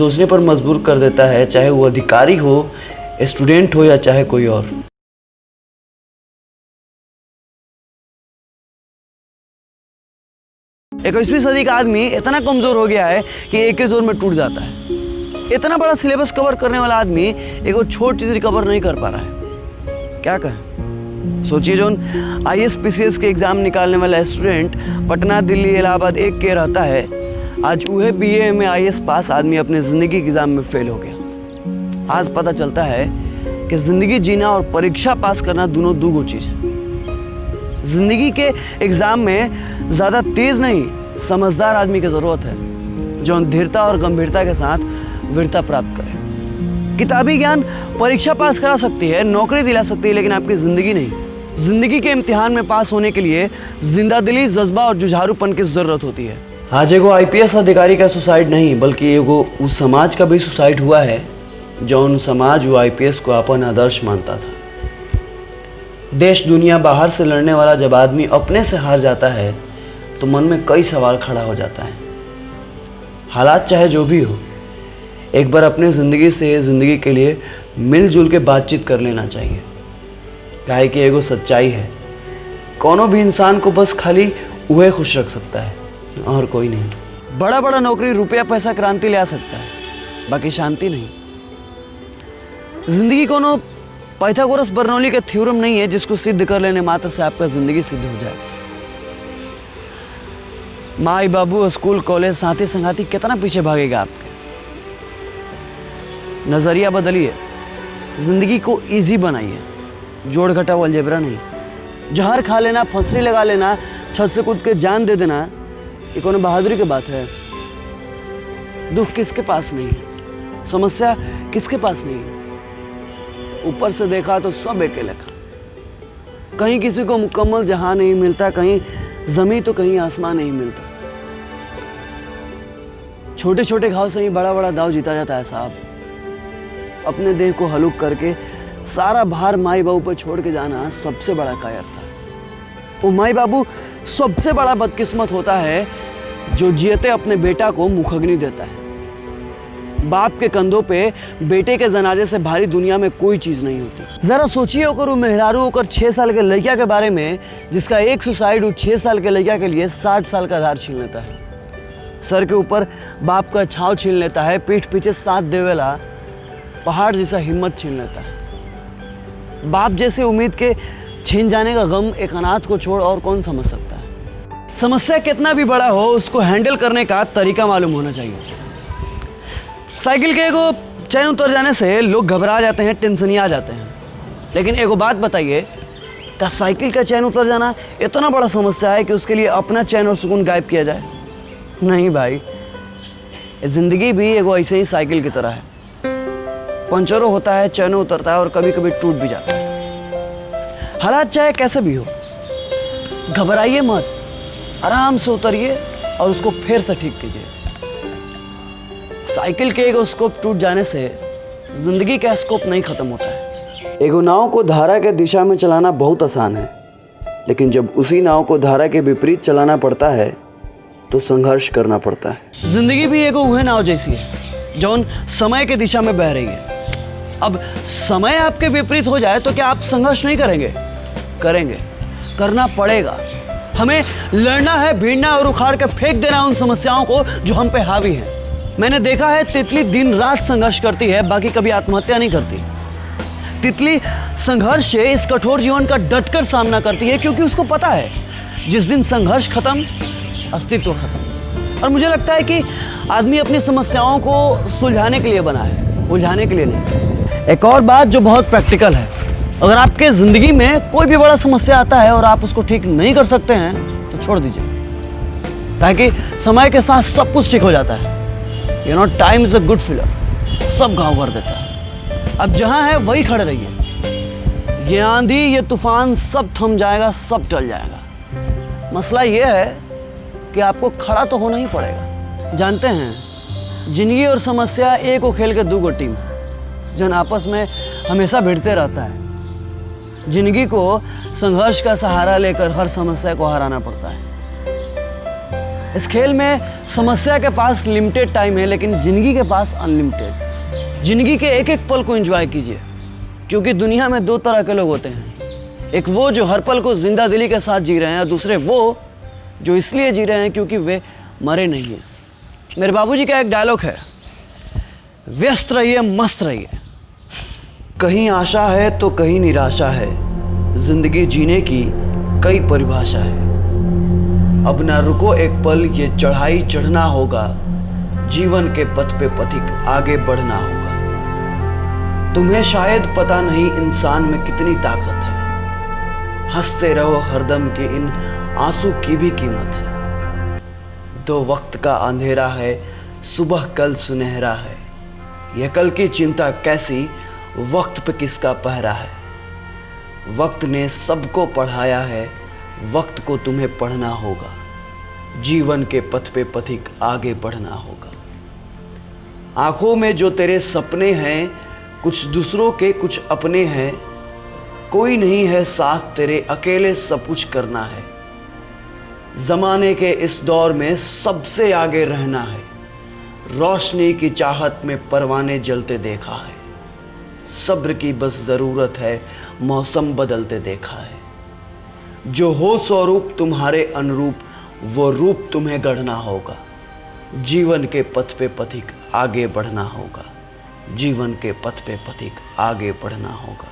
सोचने पर मजबूर कर देता है, चाहे वो अधिकारी हो, स्टूडेंट हो या चाहे कोई और। 21वीं सदी का आदमी इतना कमजोर हो गया है कि एक ही जोर में टूट जाता है। इतना बड़ा सिलेबस कवर करने वाला आदमी एक छोटी चीज कवर नहीं कर पा रहा है, क्या कहें। सोचिए, जो IAS PCS के एग्जाम निकालने वाला स्टूडेंट पटना, दिल्ली, इलाहाबाद एक के रहता है, आज वह BA में IAS पास आदमी अपने जिंदगी के एग्जाम में फेल हो गया। आज पता चलता है कि जिंदगी जीना और परीक्षा पास करना दोनों दो चीज है। जिंदगी के एग्जाम में ज्यादा तेज नहीं, समझदार आदमी की जरूरत है, जो धीरता और गंभीरता के साथ वीरता प्राप्त करे। किताबी ज्ञान परीक्षा पास करा सकती है, नौकरी दिला सकती है, लेकिन आपकी जिंदगी नहीं। जिंदगी के इम्तिहान में पास होने के लिए जिंदादिली, जज्बा और जुझारूपन की जरूरत होती है। आज एगो IPS अधिकारी का सुसाइड नहीं, बल्कि एगो उस समाज का भी सुसाइड हुआ है जौन समाज वो IPS को अपन आदर्श मानता था। देश दुनिया बाहर से लड़ने वाला जब आदमी अपने से हार जाता है तो मन में कई सवाल खड़ा हो जाता है। हालात चाहे जो भी हो, एक बार अपने ज़िंदगी से ज़िंदगी के लिए मिलजुल के बातचीत कर लेना चाहिए। काहे कि एगो सच्चाई है, कोनो भी इंसान को बस खाली वह खुश रख सकता है और कोई नहीं। बड़ा बड़ा नौकरी, रुपया, पैसा क्रांति ले आ सकता है, बाकी शांति नहीं। जिंदगी कोनो पाइथागोरस बर्नौली का थ्योरम नहीं है जिसको सिद्ध कर लेने मात्र से आपका जिंदगी सिद्ध हो जाए। माई बाबू, स्कूल, कॉलेज, साथी संगाती कितना पीछे भागेगा आपके। नजरिया बदलिए, जिंदगी को इजी बनाइए, जोड़ घटा अलजेब्रा नहीं। जहर खा लेना, फंसरी लगा लेना, छत से कूद के जान दे देना, ये कोनो बहादुरी की बात है। दुख किसके पास नहीं है, समस्या किसके पास नहीं है। ऊपर से देखा तो सब एक लेखा। कहीं किसी को मुकम्मल जहां नहीं मिलता, कहीं जमीन तो कहीं आसमान नहीं मिलता। छोटे छोटे घाव से ही बड़ा बड़ा दाव जीता जाता है साहब। अपने देह को हलुक करके सारा भार माई बाबू पर छोड़ के जाना सबसे बड़ा कायर था। वो माई बाबू सबसे बड़ा बदकिस्मत होता है जो जियते अपने बेटा को मुखग्नि देता है। बाप के कंधों पे बेटे के जनाजे से भारी दुनिया में कोई चीज नहीं होती। जरा सोचिए होकर वो मेहरारू होकर 6 साल के लड़किया के बारे में, जिसका एक सुसाइड 6 साल के लड़किया के लिए 60 साल का आधार छीन लेता है। सर के ऊपर बाप का छाव छीन लेता है, पीठ पीछे साथ देवेला पहाड़ जैसा हिम्मत छीन लेता है। बाप जैसे उम्मीद के छीन जाने का गम एक अनाथ को छोड़ और कौन समझ सकता है। समस्या कितना भी बड़ा हो, उसको हैंडल करने का तरीका मालूम होना चाहिए। साइकिल के एगो चैन उतर जाने से लोग घबरा जाते हैं, टेंशनिया जाते हैं, लेकिन एगो बात बताइए, क्या साइकिल का चैन उतर जाना इतना बड़ा समस्या है कि उसके लिए अपना चैन और सुकून गायब किया जाए? नहीं भाई, जिंदगी भी एगो ऐसे ही साइकिल की तरह है। पंचरों होता है, चैनों उतरता है और कभी कभी टूट भी जाता है। हालात चाहे कैसे भी हो, घबराइए मत, आराम से उतरिए और उसको फिर से ठीक कीजिए। साइकिल के एगो स्कोप टूट जाने से जिंदगी का स्कोप नहीं खत्म होता है। एगो नाव को धारा के दिशा में चलाना बहुत आसान है, लेकिन जब उसी नाव को धारा के विपरीत चलाना पड़ता है तो संघर्ष करना पड़ता है। जिंदगी भी एगो वह नाव जैसी है जौन समय के दिशा में बह रही है। अब समय आपके विपरीत हो जाए तो क्या आप संघर्ष नहीं करेंगे? करेंगे, करना पड़ेगा। हमें लड़ना है, भिड़ना और उखाड़ के फेंक देना उन समस्याओं को जो हम पे हावी हैं। मैंने देखा है तितली दिन रात संघर्ष करती है, बाकी कभी आत्महत्या नहीं करती। तितली संघर्ष से इस कठोर जीवन का डटकर सामना करती है, क्योंकि उसको पता है जिस दिन संघर्ष खत्म, अस्तित्व खत्म। और मुझे लगता है कि आदमी अपनी समस्याओं को सुलझाने के लिए बना है, उलझाने के लिए नहीं। एक और बात जो बहुत प्रैक्टिकल है, अगर आपके जिंदगी में कोई भी बड़ा समस्या आता है और आप उसको ठीक नहीं कर सकते हैं तो छोड़ दीजिए, ताकि समय के साथ सब कुछ ठीक हो जाता है। You know, time is a good filler, सब घाव भर देता है। अब जहां है वही खड़े रहिए। ये आंधी, ये तूफान सब थम जाएगा, सब टल जाएगा। मसला ये है कि आपको खड़ा तो होना ही पड़ेगा। जानते हैं, जिंदगी और समस्या एक को खेल के दो टीम, जन आपस में हमेशा भिड़ते रहता है। जिंदगी को संघर्ष का सहारा लेकर हर समस्या को हराना पड़ता है। इस खेल में समस्या के पास लिमिटेड टाइम है, लेकिन जिंदगी के पास अनलिमिटेड। जिंदगी के एक एक पल को एंजॉय कीजिए, क्योंकि दुनिया में दो तरह के लोग होते हैं। एक वो जो हर पल को जिंदा दिली के साथ जी रहे हैं, और दूसरे वो जो इसलिए जी रहे हैं क्योंकि वे मरे नहीं हैं। मेरे बाबूजी का एक डायलॉग है, व्यस्त रहिए मस्त रहिए। कहीं आशा है तो कहीं निराशा है, जिंदगी जीने की कई परिभाषा है। अब ना रुको एक पल, ये चढ़ाई चढ़ना होगा, जीवन के पथ पे पथिक आगे बढ़ना होगा। तुम्हें शायद पता नहीं इंसान में कितनी ताकत है, हंसते रहो हरदम के इन आंसू की भी कीमत है। दो वक्त का अंधेरा है, सुबह कल सुनहरा है, यह कल की चिंता कैसी, वक्त पे किसका पहरा है। वक्त ने सबको पढ़ाया है, वक्त को तुम्हें पढ़ना होगा, जीवन के पथ पे पथिक आगे बढ़ना होगा। आंखों में जो तेरे सपने हैं, कुछ दूसरों के कुछ अपने हैं, कोई नहीं है साथ तेरे, अकेले सब कुछ करना है। जमाने के इस दौर में सबसे आगे रहना है, रोशनी की चाहत में परवाने जलते देखा है। सब्र की बस जरूरत है, मौसम बदलते देखा है। जो हो स्वरूप तुम्हारे अनुरूप, वो रूप तुम्हें गढ़ना होगा, जीवन के पथ पे पथिक आगे बढ़ना होगा, जीवन के पथ पे पथिक आगे बढ़ना होगा।